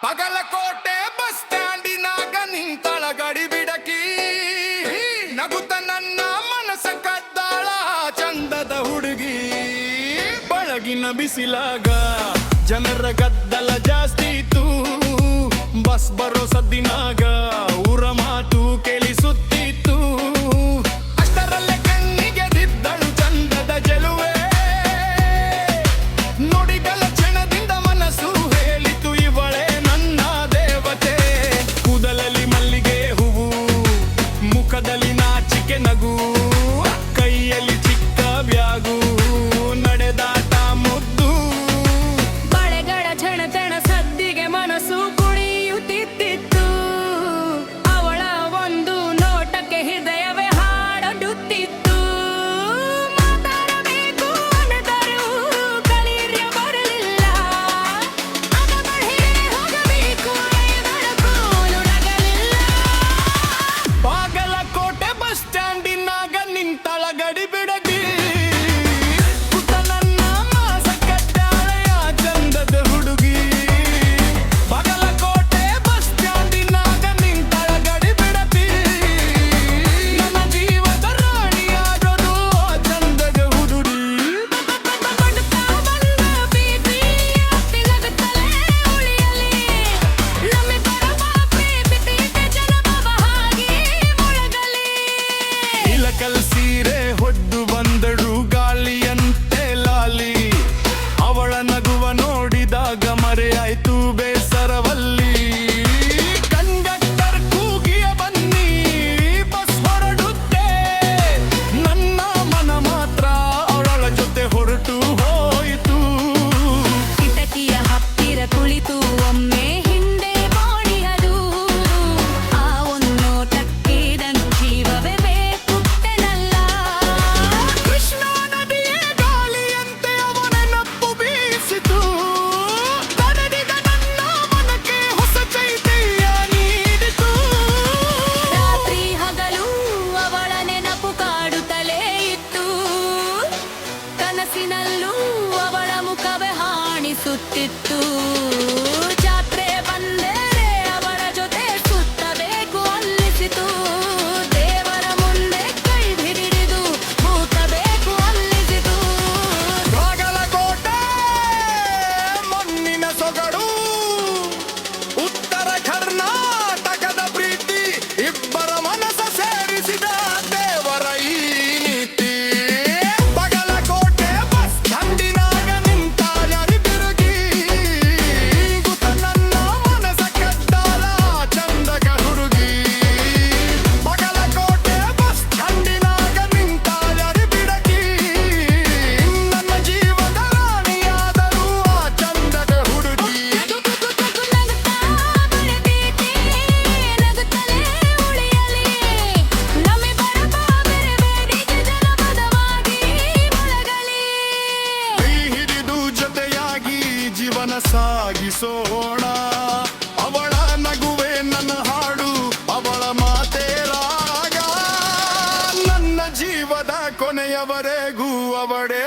ಪಗಲಕೋಟೆ bus ಸ್ಟ್ಯಾಂಡಿನಾಗ ನಿಂತಳ ಗಡಿ ಬಿಡಕಿ ನಗುತ್ತ ನನ್ನ ಮನಸ ಕದ್ದಾಳ ಚಂದದ ಹುಡುಗಿ ಬಳಗಿನ ಬಿಸಿಲಾಗ ಜನರ ಗದ್ದಲ ಜಾಸ್ತಿ ಇತ್ತು ಬಸ್ ಬರೋ ಸದ್ದಿನಾಗ ಊರ ಮಾತು ಕೇಳಿಸುತ್ತಿತ್ತು ಅಷ್ಟರಲ್ಲೇ ಕಣ್ಣಿಗೆ ಬಿದ್ದಳು ಚಂದದ ಚೆಲುವೆ ನುಡಿಗಳ ಕ್ಷಣದಿಂದ ಮನಸ್ಸು ಹೇಳಿತು ಇವಳೇ ನನ್ನ ದೇವತೆ ಕೂದಲಲ್ಲಿ ಮಲ್ಲಿಗೆ ಹೂವು ಮುಖದಲ್ಲಿ ನಾಚಿಕೆ ನಗು ಕೈಯಲ್ಲಿ ಚಿಕ್ಕ ಬ್ಯಾಗು ನಡೆದಾಟ ಮುದ್ದು ಬಳೆಗಳ ಝಣತಣ ಸದ್ದಿಗೆ ಮನಸ್ಸು ಕುಣಿಯುತ್ತಿತ್ತು ಅವಳ ಒಂದು ನೋಟಕ್ಕೆ ಹೃದಯವೇ ಹಾಡುತ್ತಿತ್ತು ಮಾತಾಡಬೇಕು ಅನ್ನದರೂ ಕಲಿರ್ಯ ಬರಲಿಲ್ಲ ಅದ ಬಳಿಗೆ ಹೋಗಬೇಕು ಬೆಳಕು ನಗಲಿಲ್ಲ ಬಾಗಲಕೋಟೆ ಬಸ್ ಸ್ಟ್ಯಾಂಡಿನಾಗ ನಿಂತಳ ಗಡಿ ಬಿಡಗಿ ಪುಟ್ಟ ನನ್ನ ಮಾಸ ಕದ್ದಾಳೆಯ ಚಂದದ ಹುಡುಗಿ ಬಾಗಲಕೋಟೆ ಬಸ್ ಸ್ಟ್ಯಾಂಡಿನಾಗ ನಿಂತಳ ಗಡಿ ಬಿಡಗಿ ನನ್ನ ಜೀವದ ರಾಣಿಯಾಗೋದು ಆ ಚಂದದ ಹುಡುಗಿ ಬಡುತ್ತಾ ಬಂದ ಪ್ರೀತಿ ಅತ್ತಿಗತ್ತಲೇ ಉಳಿಯಲಿ ನಮ್ಮೆ ಬರುವ ಪ್ರೀತಿಗೆ ಜನಭವ ಹಾಗೆ ಮೊಳಗಲಿ ಇಲಕಲ್ ಸೀರೆ ಹೊದ್ದು ಬಂದಳು ಗಾಳಿಯಂತೆ ಲಾಲಿ ಅವಳ ನಗುವ ನೋಡಿದಾಗ ಮರೆಯಾಯ್ತು ಬೇಸರವಲ್ಲಿ ಕಂಡಕ್ಟರ್ ಕೂಗಿಯ ಬನ್ನಿ ಬಸ್ ಹೊರಡುತ್ತೆ ನನ್ನ ಮನ ಮಾತ್ರ ಅವಳ ಜೊತೆ ಹೊರಟು ಹೋಯಿತು ಕಿಟಕಿಯ ಹತ್ತಿರ ಕುಳಿತು ಒಮ್ಮೆ ಹಿಂದೆ ಬಾಡಿಹದು ಆ ಒಂದು ನೋಟಕ್ಕೆ ನನ್ನ ಜೀವವೇ ಬೇಕುಟ್ಟೆನಲ್ಲ ಕೃಷ್ಣಾ ನದಿಯ ಗಾಳಿಯಂತೆ ಅವನ ನಪ್ಪು ಬೀಸಿತು ತಡೆದಿದ ನನ್ನ ಮನಕ್ಕೆ ಹೊಸ ಚೈತನ್ಯ ನೀಡಿತು ರಾತ್ರಿ ಹಗಲು ಅವಳ ನೆನಪು ಕಾಡುತ್ತಲೇ ಇತ್ತು ಕನಸಿನಲ್ಲೂ ಅವಳ ಮುಖವೇ ಹಾಣಿಸುತ್ತಿತ್ತು ಜಾತ್ರೆ ಬಂದರೆ ಅವಳ ಜೊತೆ ಸುತ್ತಬೇಕು ಅನ್ನಿಸಿತು ದೇವರ ಮುಂದೆ ಕೈ ಹಿಡಿದು ಮೂತಬೇಕು ಅನ್ನಿಸಿತು ಬಾಗಲಕೋಟೆ ಮಣ್ಣಿನ ಸೊಗಡು ಉತ್ತರ ಕರ್ನಾಟಕದ ಪ್ರೀತಿ ಇಬ್ಬರ ಮನಸ್ಸ ಸೇರಿಸಿದ ದೇವರ ಈ ನೀತಿ ಬಾಗಲಕೋಟೆ ಬಸ್ ಸ್ಟ್ಯಾಂಡಿನಾಗ ನಿಂತ ಯಾರಿ ಬಿರುಗಿ ಗುತ್ತ ನನ್ನ ಮನಸ್ಸ ಕದ್ದಾಳ ಚಂದಗ ಹುಡುಗಿ ಬಾಗಲಕೋಟೆ ಬಸ್ ಸ್ಟ್ಯಾಂಡಿನಾಗ ನಿಂತ ಯಾರಿ ಬಿಡಗಿ ನನ್ನ ಜೀವದ ರಾಣಿಯಾದರೂ ಆ ಚಂದದ ಹುಡುಗಿ ನಗುತ್ತಾ ಬರೆದೀತೆ ನಗುತ್ತಲೇ ಉಳಿಯಲಿ ನಮ್ಮೆ ಬರುವ ಬೆರೆಬೇಡಿಗೆ ಜನಪದವಾಗಿ ಮೊಳಗಲಿ ಕೈ ಹಿಡಿದು ಜೊತೆಯಾಗಿ ಜೀವನ ಸಾಗಿಸೋಣ ಅವಳ ನಗುವೆ ನನ್ನ ಹಾಡು ಅವಳ ಮಾತೇ ರಾಗ ನನ್ನ ಜೀವದ ಕೊನೆಯವರೆಗೂ ಅವಳೇ